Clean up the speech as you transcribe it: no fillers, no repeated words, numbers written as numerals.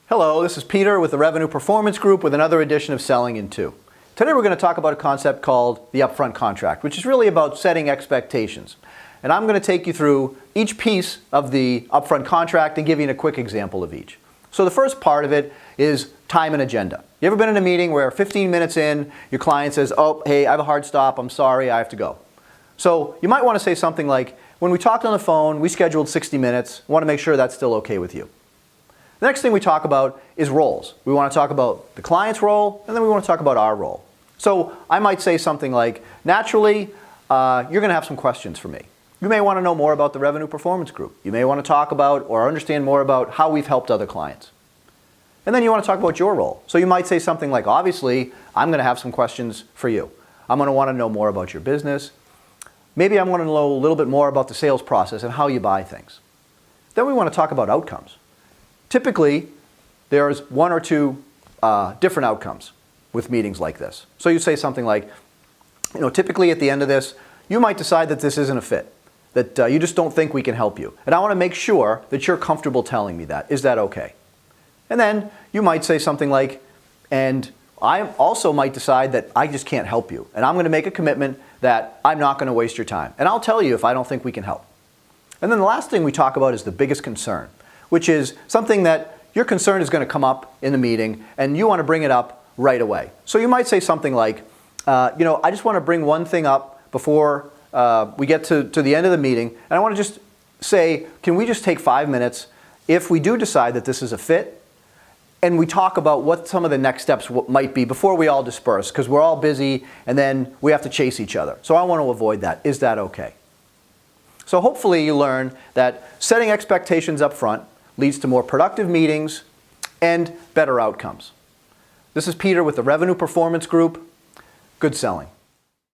Hello, this is Peter with the Revenue Performance Group with another edition of Selling in 2. Today we're going to talk about a concept called the upfront contract, which is really about setting expectations. And I'm going to take you through each piece of the upfront contract and give you a quick example of each. So the first part of it is time and agenda. You ever been in a meeting where 15 minutes in, your client says, oh, hey, I have a hard stop, I'm sorry, I have to go. So you might want to say something like, when we talked on the phone, we scheduled 60 minutes, I want to make sure that's still okay with you. The next thing we talk about is roles. We want to talk about the client's role, and then we want to talk about our role. So I might say something like, naturally, you're going to have some questions for me. You may want to know more about the Revenue Performance Group. You may want to talk about or understand more about how we've helped other clients. And then you want to talk about your role. So you might say something like, obviously, I'm going to have some questions for you. I'm going to want to know more about your business. Maybe I'm going to know a little bit more about the sales process and how you buy things. Then we want to talk about outcomes. Typically, there's one or two different outcomes with meetings like this. So you say something like, typically at the end of this, you might decide that this isn't a fit, that you just don't think we can help you. And I want to make sure that you're comfortable telling me that. Is that okay? And then you might say something like, and I also might decide that I just can't help you. And I'm going to make a commitment that I'm not going to waste your time. And I'll tell you if I don't think we can help. And then the last thing we talk about is the biggest concern, which is something that your concern is going to come up in the meeting and you want to bring it up right away. So you might say something like, I just want to bring one thing up before we get to the end of the meeting, and I want to just say, can we just take 5 minutes if we do decide that this is a fit, and we talk about what some of the next steps might be before we all disperse, because we're all busy and then we have to chase each other. So I want to avoid that. Is that okay? So hopefully you learn that setting expectations up front leads to more productive meetings and better outcomes. This is Peter with the Revenue Performance Group. Good selling.